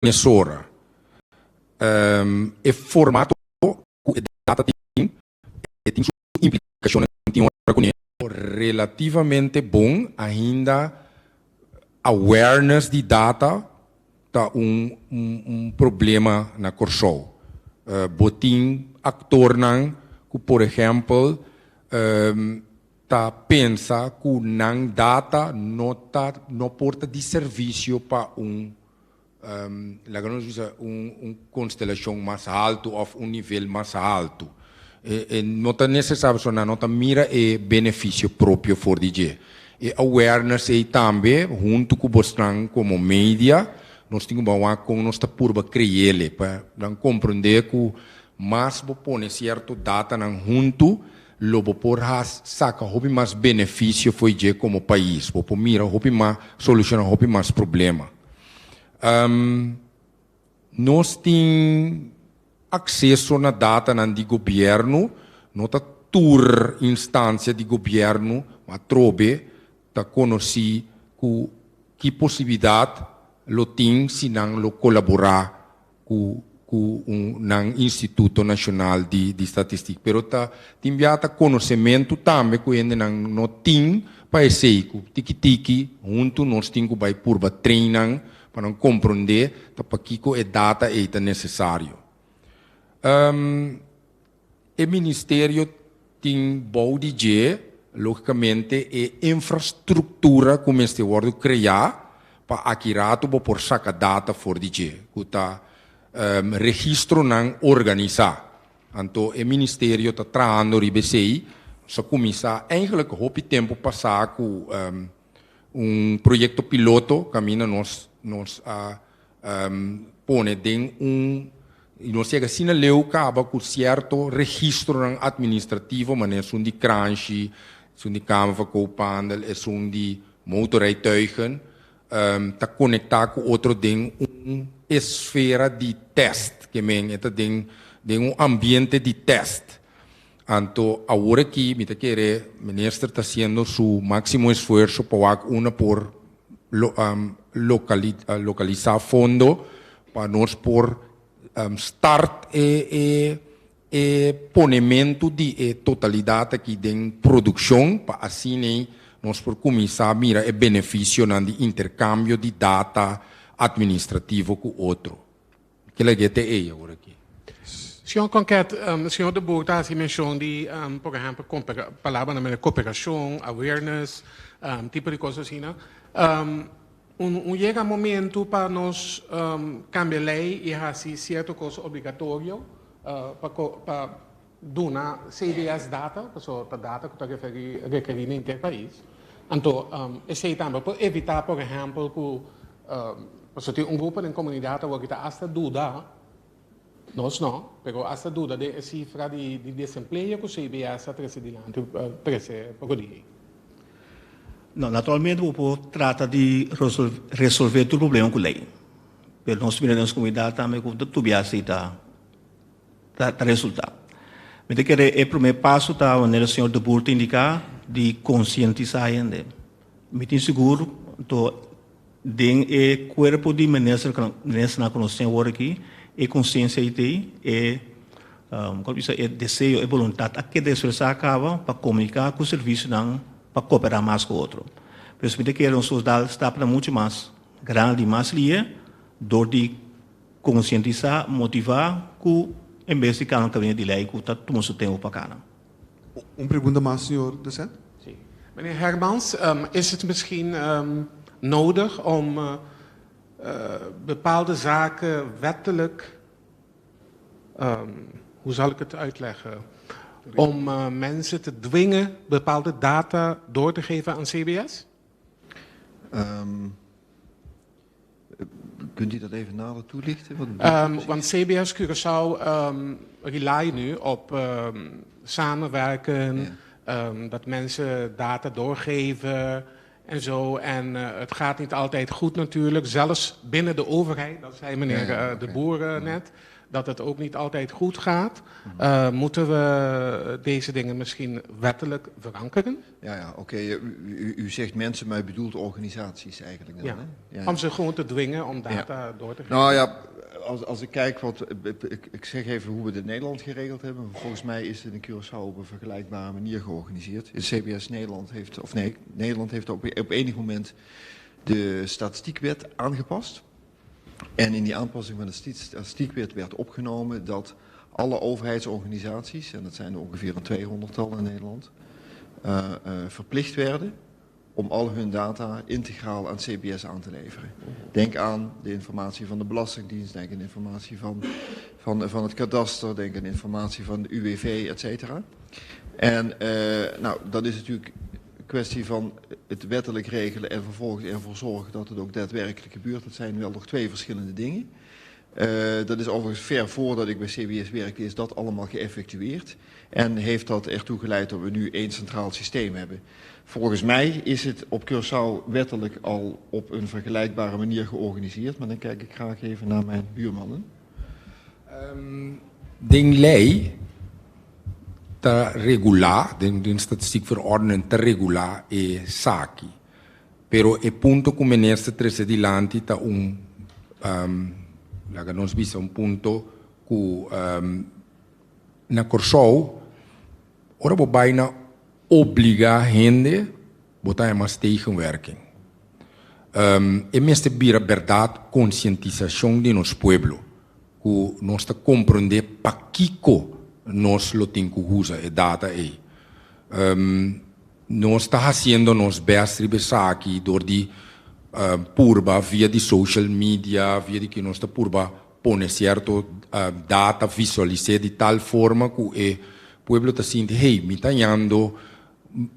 organizadora. E formato que data tem sua implicação relativamente bom ainda awareness de data tá problema na Corsol. Botim actor que por exemplo tá pensa que não data não porta de serviço para constelação mais alto ou nível mais alto. Não é necessário não mira e benefício próprio for DJ. E awareness e também junto com o como mídia nós temos com nossa purba criele para compreender que mais pone certo data junto lobo por saca hobby mais benefício foi je como país por mira hobby mais solucionar hobby mais problema. Nós temos acesso na data de governo, nota tour instância de governo, mas trobe tá conheci que possibilidade lo tem se não lo colaborar com Instituto Nacional de Estatística. Pero tá enviata conhecimento também que ainda não tem para esse tiki junto nós temos que por treinar para compreender para que é data é necessário. O Ministério tem bom de logicamente é infraestrutura como este word criar para aquirato por sacar data for DJ que tá registro não organizar. Então o Ministério está trabalhando ribesei só começar eigenlijk hope tempo passar com projeto piloto caminha nós pone den nós chega assim na leu acaba com certo registro administrativo mas são de crunch são de câmara koophandel são de motorrijtuigen tá conectar com outro den esfera de teste que men é den ambiente de teste. Então agora que me querer ministro está fazendo seu máximo esforço para por localizar fundo para nós por start e ponemento de totalidade aqui de produção para assim nós por começar a mirar o benefício de intercâmbio de data administrativo com outro. Que legete é agora aqui. Senhor concreto, senhor de Boer, você mencionou de, por exemplo, palavra na cooperação, awareness, tipo de coisas assim, né? Chega momento para nós cambiar a lei e fazer certa coisa obrigatória para donar CDS data, para data que está requerida em qualquer país. Então, esse também para evitar, por exemplo, que grupo de comunidade que está hasta dúvida, nós não, mas hasta dúvida de cifra de desemprego que o CBS está trazendo para o não, naturalmente, o povo trata de resolver todo o problema com a lei. Mas nós, na comunidade, também com tudo isso está resultado. Mas o primeiro passo, está a maneira que o senhor de Boer indicar, de conscientizar ainda. Me tenho seguro, então, o corpo de ministro na conhecência agora aqui, é consciência e é desejo, é vontade, a que desfrutar acaba para comunicar com o serviço não para cooperar mais com o outro. Mas me que os soldados está para muito mais grande, mais lia, dor de conscientizar, motivar, que em vez de cada caminho de lei, que está tomando seu tempo para cá. Pergunta mais, senhor Decent? Sim. Meneer Hermans, is het misschien nodig om bepaalde zaken wettelijk, hoe zal ik het uitleggen? Om mensen te dwingen bepaalde data door te geven aan CBS? Kunt u dat even nader toelichten? Want CBS Curaçao rely nu op samenwerken, dat mensen data doorgeven en zo. En het gaat niet altijd goed natuurlijk, zelfs binnen de overheid, dat zei meneer De Boer net, dat het ook niet altijd goed gaat. Moeten we deze dingen misschien wettelijk verankeren? Ja, oké. U zegt mensen, maar u bedoelt organisaties eigenlijk dan, Ja. hè? Om ze gewoon te dwingen om data door te geven. Nou ja, als ik kijk ik zeg even hoe we het in Nederland geregeld hebben. Volgens mij is het in Curaçao op een vergelijkbare manier georganiseerd. De CBS Nederland Nederland heeft op enig moment de statistiekwet aangepast. En in die aanpassing van de statistiekwet werd opgenomen dat alle overheidsorganisaties, en dat zijn er ongeveer een 200-tal in Nederland, verplicht werden om al hun data integraal aan het CBS aan te leveren. Denk aan de informatie van de Belastingdienst, denk aan de informatie van het kadaster, denk aan de informatie van de UWV, et cetera. En dat is natuurlijk een kwestie van het wettelijk regelen en vervolgens ervoor zorgen dat het ook daadwerkelijk gebeurt. Dat zijn wel nog twee verschillende dingen. Dat is overigens ver voordat ik bij CBS werkte, is dat allemaal geëffectueerd. En heeft dat ertoe geleid dat we nu één centraal systeem hebben. Volgens mij is het op Curaçao wettelijk al op een vergelijkbare manier georganiseerd. Maar dan kijk ik graag even naar mijn buurmannen. Den lei te regular, den statistiekverordening te regular e saki. Pero e punto come neste trece dilanti ta laga nos bisa un punto ku na Curaçao ora bo bijna obliga gente botar mais tegenwerking. E meeste bira verdade conscientização de nos pueblo, que nós está compreender para que nós lo tem que usar e data aí. Nós está fazendo nos best aqui door die purba via die social media, via die que nós está purba pone certo data visualizar de tal forma que o pueblo está sentindo, hey, me está yendo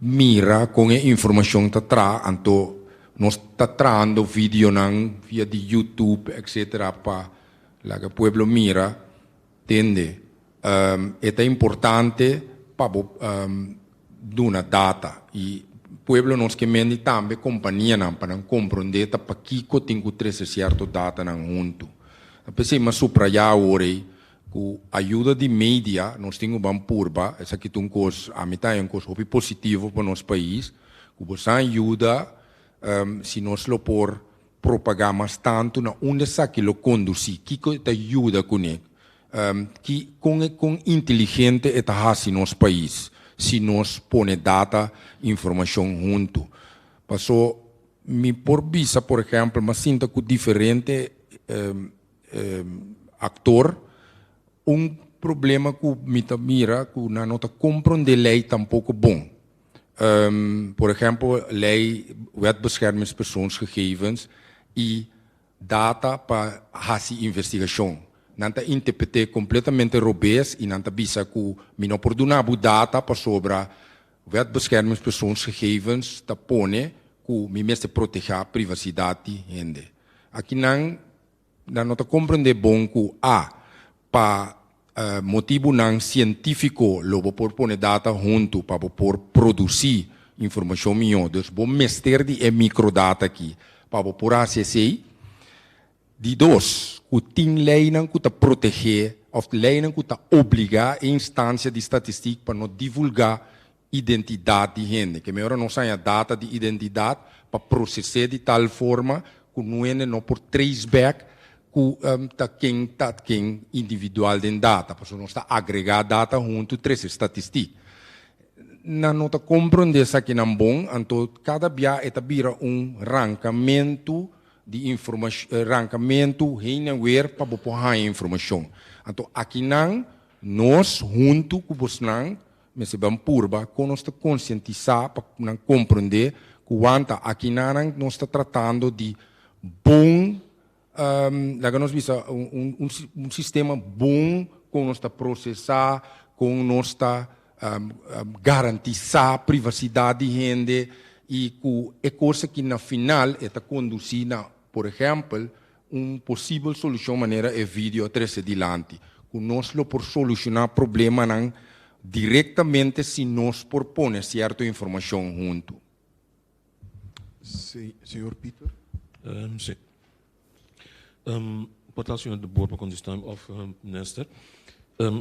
mira com a informação tá tra, então nós está trando vídeo nan via de YouTube, etc. para lá que o pueblo mira, entende? É importante para dar data e o pueblo nos que mende também companhia nan para compreender tá para que tem que trazer certo data nan junto. Pensei mas supraiar orei com a ajuda de mídia, nós temos uma purba, essa aqui tem a metade é coisa positivo para o nosso país, que você ajuda, se nós lo por propagar mais tanto, na onde está que lo conduzir, que te ajuda com ele, que com inteligente é tá no nosso país, se nós põe data, informação junto. Passou, me por visa, por exemplo, mas sinto que diferente actor, problema que me mira que não está compreendendo a lei tampouco bom. Por exemplo, lei wetbeschermingspersoonsgegevens e data para fazer investigação. Não está interpretar completamente robês e não está bisa que me não pode dar data para sobre wetbeschermingspersoonsgegevens está pone que me mesmo proteger a privacidade gente. Aqui não está compreendendo bom que para motivo não científico, lo por poner data junto para por produzir informação melhor. Dus bom mestre de microdata aqui para por acessar. De dois, que tem lei não que proteger, ou lei não que obrigar a instância de estatística para não divulgar identidade de gente. Que melhor não saia data de identidade para processar de tal forma que não por traceback quem individual de data, porque nós está agregar data junto três estatísticas. Não está compreender isso aqui não bom, então cada dia é vira rancamento de informação, rancamento reinaware para botar a informação. Então aqui não nós junto com você não, mas bem purba, com nós está conscientizar para não compreender que quanto aqui não nós está tratando de bom lá nós vimos sistema bom com nós processar, com nós garantizar a privacidade de gente e que é coisa que na final está conduzindo, por exemplo, possível solução maneira é vídeo atrás adiante, que nós lo por solucionar problema não diretamente se nós por pôr certa informação junto. Senhor Peter. Sim. Portanto, senhor de boa para contestar, of minister,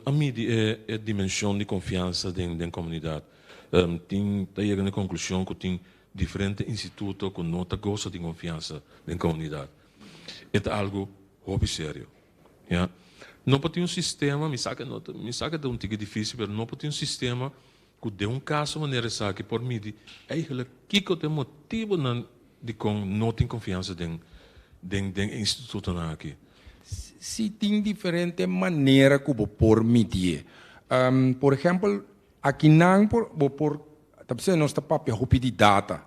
a mim é a dimensão de confiança da comunidade. Tem chegando à conclusão que tem diferentes institutos que não gostam de confiança da comunidade. É algo hobby sério. Yeah? Não pode ter um sistema, me saca de um tique difícil, mas não pode ter um sistema que dê caso de maneira que por mim, eigenlijk, que tem motivo de não ter confiança em instituto aqui. Se tem diferente maneira que vou por medir. Por exemplo, aqui não por também nós está papel roupa de data.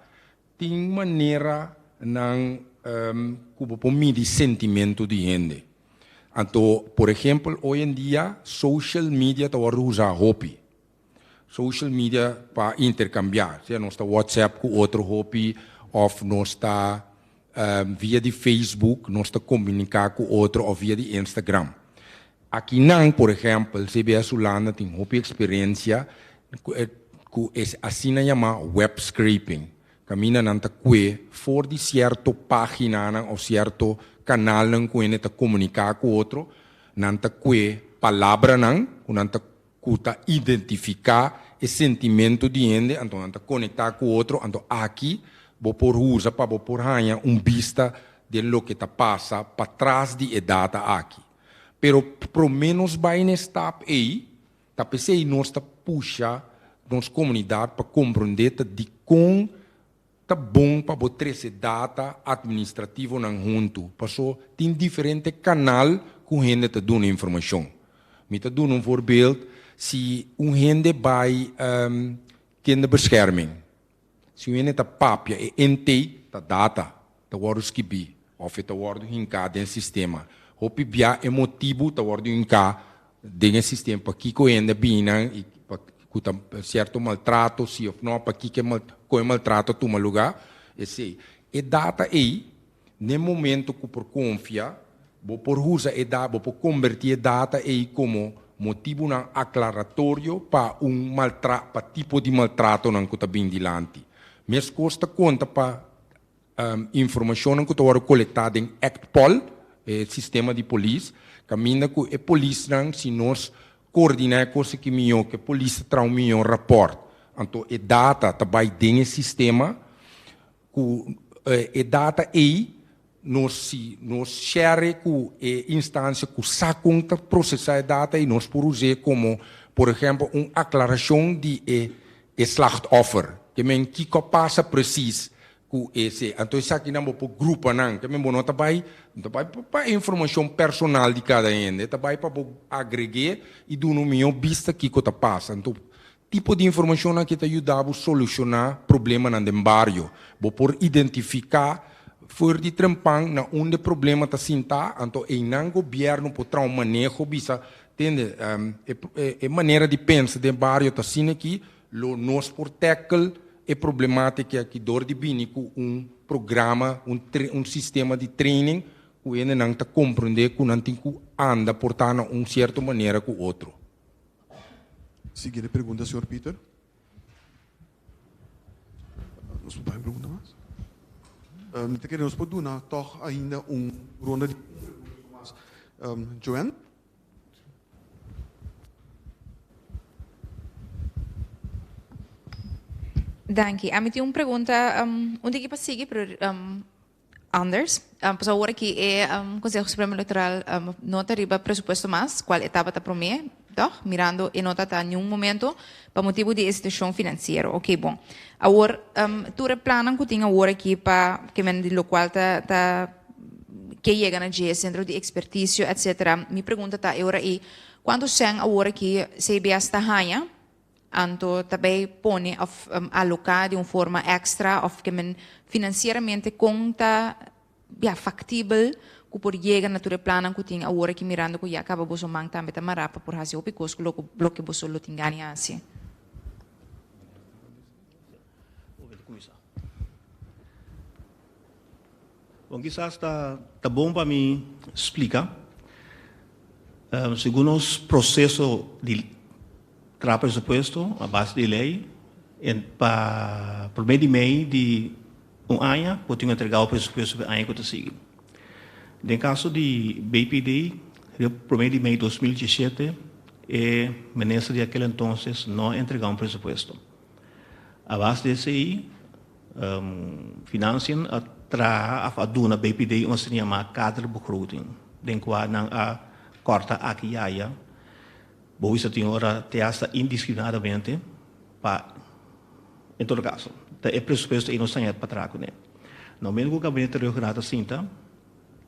Tem maneira não que vou por medir sentimento de gente. Então, por exemplo, hoje em dia social media está usando roupa. Social media para intercambiar. Se nós está WhatsApp com outro roupa, ou nós está via de Facebook, nós está comunicar com outro ou via de Instagram. Aqui não, por exemplo, CBS Holanda tem uma experiência que é assim chamada web scraping. Camina nanta que for de certa página ou certo canal não que está comunicar com outro, nanta que palavra não, nanta que identificar o sentimento de gente, então nanta conectar com outro, então aqui vou por usa para vou por ganhar vista de lo que está passa para trás de data aqui. Pero pro menos vai nesta aí, tá pensei nós tá puxa nossa comunidade para compreender de com tá bom para botar essa data administrativa não junto, passou tem diferente canal que o gente tá dando informação. Me tá dando voorbeeld, se gente vai kinderbescherming. Se o ene tá papia e ente tá data, tá word skibi, of tá word hincado em sistema. Hopi bia emotivo tá word hincado dentro sistema para que o ene bina e para certo maltrato, se ou não para que maltrato toma lugar, esse e data aí, no momento que por confia, vou por usa e data, vou por convertir data aí como motivo na aclaratório para maltrato, para tipo de maltrato não que tá bem dilante. Mas custa conta para informação que está coletada em ACTPOL, sistema de polícia, caminha com a polícia, se nós coordenar coisa que melhor, que a polícia traz um melhor rapport. Então, a data também dentro do sistema, a data aí, nós share com a instância que sacam para processar a data e nós por usar como, por exemplo, uma aclaração de slachtoffer. Que men kiko passa precies com esse, então isso aqui não por grupo não, que men não também para informação personal de cada um, também para agregar e do no meu vista que tá passa, então tipo de informação que te ajuda a solucionar problema no bairro, por identificar for de trampang na onde problema tá sinta, então em não governo por trau manejo bisa, entende? Maneira de pensar de bairro tá assim aqui, nós por tackle é problemática que dor de bini com programa, sistema de training, o ele não está compreender que não tem que anda portar de certa maneira com o outro. Seguinte pergunta, senhor Peter. Nós podemos perguntar mais? Te queremos por doen toch ainda ronda de perguntas. Joanne? Dank je. A mim tem uma pergunta, onde é que passa seguir para Anders? Para agora que é Conselho Supremo Eleitoral nota riba presupuesto mais, qual etapa está para mim, mirando e nota está em momento para motivo de instituição financeira. Ok, bom. Agora, tu replanan que tinha agora aqui para que men de local que chega na G, centro de expertício, etc. Me pergunta tá agora e quando sen agora que CBS está ganha anto também põe alocar de uma forma extra of que men financeiramente conta factível que por chegar na tua plana que tem agora que mirando que já acaba boso mang também tamarapa por fazer o picos lo que boso lo tingani assim. Bom, quizás está bom para mim explicar. Segundo os processos de presupuesto, a base de lei, por meio de um ano, pode entregar o presupuesto para o ano que seguir. No caso de BPD, no primeiro de maio de 2017, o ministro de aquele entonces não entregou um presupuesto. A base desse aí, financiam a duna BPD ons chama kaderbegroting. Denk waar naar a corta akiaya. Boisa tinhora teasta indiscriminadamente pa em todo caso. É presupuesto e não está para trás, né? No mesmo que o gabinete regional sinta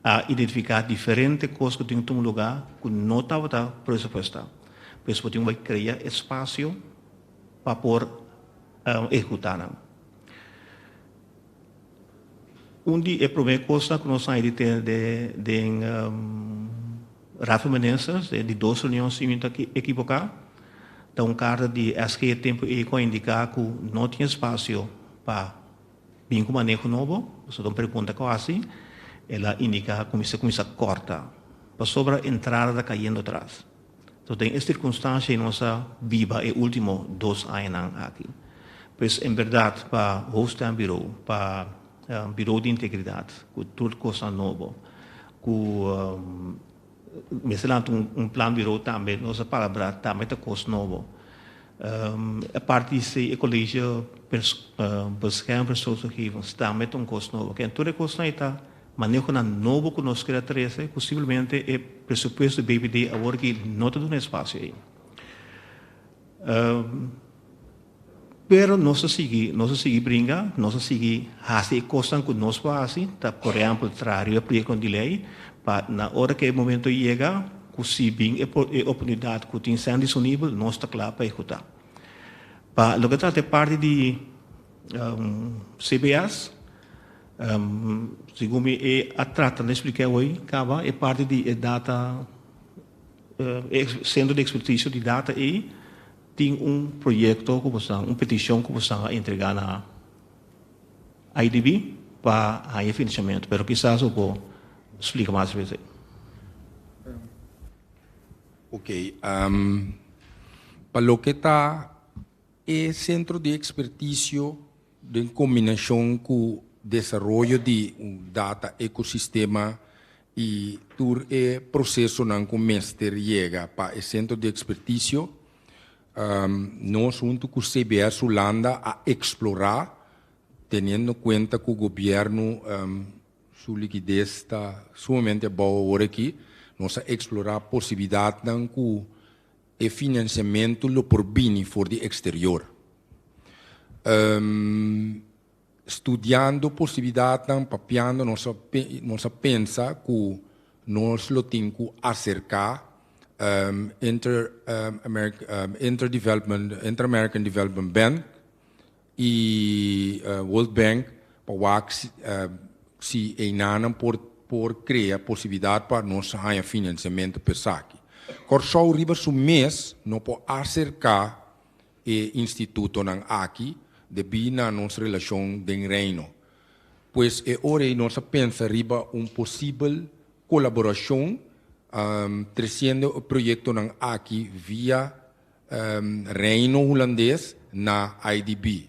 a identificar diferentes coisas que tem um lugar que não estava pressuposto. Presupuesto vai criar espaço para por executar. A primeira coisa que nós temos de Rafa Menezes, de 2 reuniões equivocadas, então, carta de SQ tempo e com indicar que não tinha espaço para vir com manejo novo, você não pergunta quase, ela indica como se começa a cortar, para sobre a entrada caindo atrás. Então, tem esta circunstância em nossa vida, e último 2 anos aqui. Pois, em verdade, para o host and bureau, para bureau de integridade, com tudo coisa nova, com mencionando plano bureau também, nossa palavra também é coisa nova. A parte desse colégio bescherming persoonsgegevens também é coisa nova. Que toda coisa está manejo na novo que nós queremos trazer, possivelmente é pressuposto do BPD agora que não tem um espaço aí. Pero nós seguimos brincar, nós seguimos fazer coisas que nós fazemos, por exemplo, trazer o projeto de lei, para na hora que o momento chega, se bem a oportunidade que tem disponível, nós estamos claros para executar. Para o que trata parte de CBS, segundo a trata de explicar hoje, é parte de data, centro de expertise de data e tem projeto, uma petição que você entregar na IDB para a financiamento, mas quizás eu vou explicar mais vezes. Ok. Para o que está o centro de expertise em combinação com o desenvolvimento de data ecosistema e todo o processo que o mestre chega para o centro de expertise, nós junto com o CBS Holanda a explorar, tendo em conta que o governo sua liquidez está sumamente boa agora aqui, nós a explorar a possibilidade de que o financiamento lo por bem for de exterior. Estudando a possibilidade, papiando, nós pensa que nós lo temos que acercar Inter-American Development Bank e World Bank para se enanam por criar possibilidade para nós ganhar financiamento para isso aqui. Corsou riba su mês não pode acercar o instituto nan aqui devido à nossa relação com reino. Pois é hora nós pensa riba possível colaboração trazendo o projeto nan aqui via reino holandês na IDB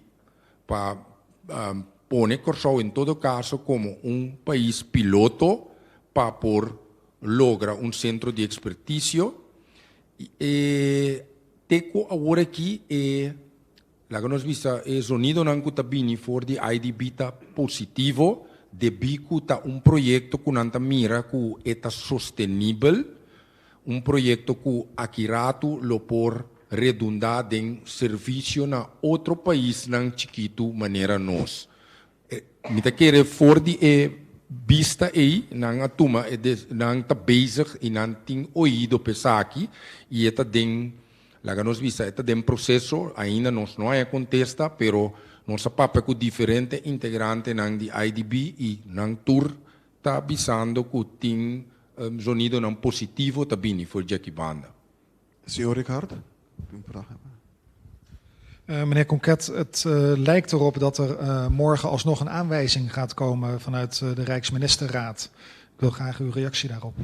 para pone Corsou em todo caso como país piloto para por lograr centro de expertise e teco agora aqui la que nós vista é sonido não que bem for de IDB tá positivo de bico tá projeto que não mira que é sustentável projeto que akirato lo por redundar em serviço na outro país não chiquito maneira nós me tá querer for de vista aí não a tuma não tá bezig e não tem ouído pensar aqui e está den lá que nós vista está den processo ainda nós não é contesta pero nossa papel com diferente integrante não de IDB e não tur tá avisando que tem sonido não positivo também for Jackie Banda. Senhor Ricardo, een vraag hebben. Meneer Conquet, het lijkt erop dat er morgen alsnog een aanwijzing gaat komen vanuit de Rijksministerraad. Ik wil graag uw reactie daarop.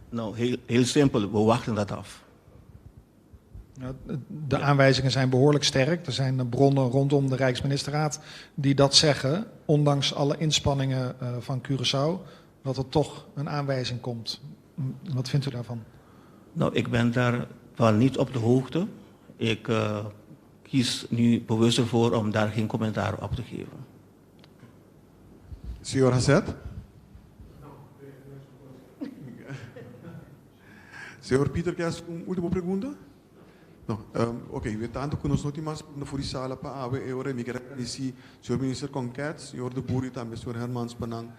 Nou, heel simpel, we wachten dat af. Nou, de aanwijzingen zijn behoorlijk sterk. Er zijn bronnen rondom de Rijksministerraad die dat zeggen, ondanks alle inspanningen van Curaçao, dat er toch een aanwijzing komt. Wat vindt u daarvan? Nou, ik ben daar wel niet op de hoogte. Ik kies nu bewust ervoor om daar geen commentaar op te geven. Senhor Hasset? Senhor Peter, quer uma última pergunta? Não, ok, portanto, que nós não temos na Furisala para a eu me quero agradecer senhor ministro Conquete, senhor de Buri e também senhor Hermans Panang,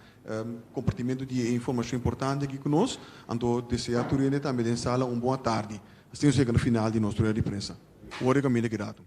compartimento de informação importante aqui conosco, então desejar a também na sala boa tarde. Assim chega no final de nosso de imprensa. Obrigado, grato.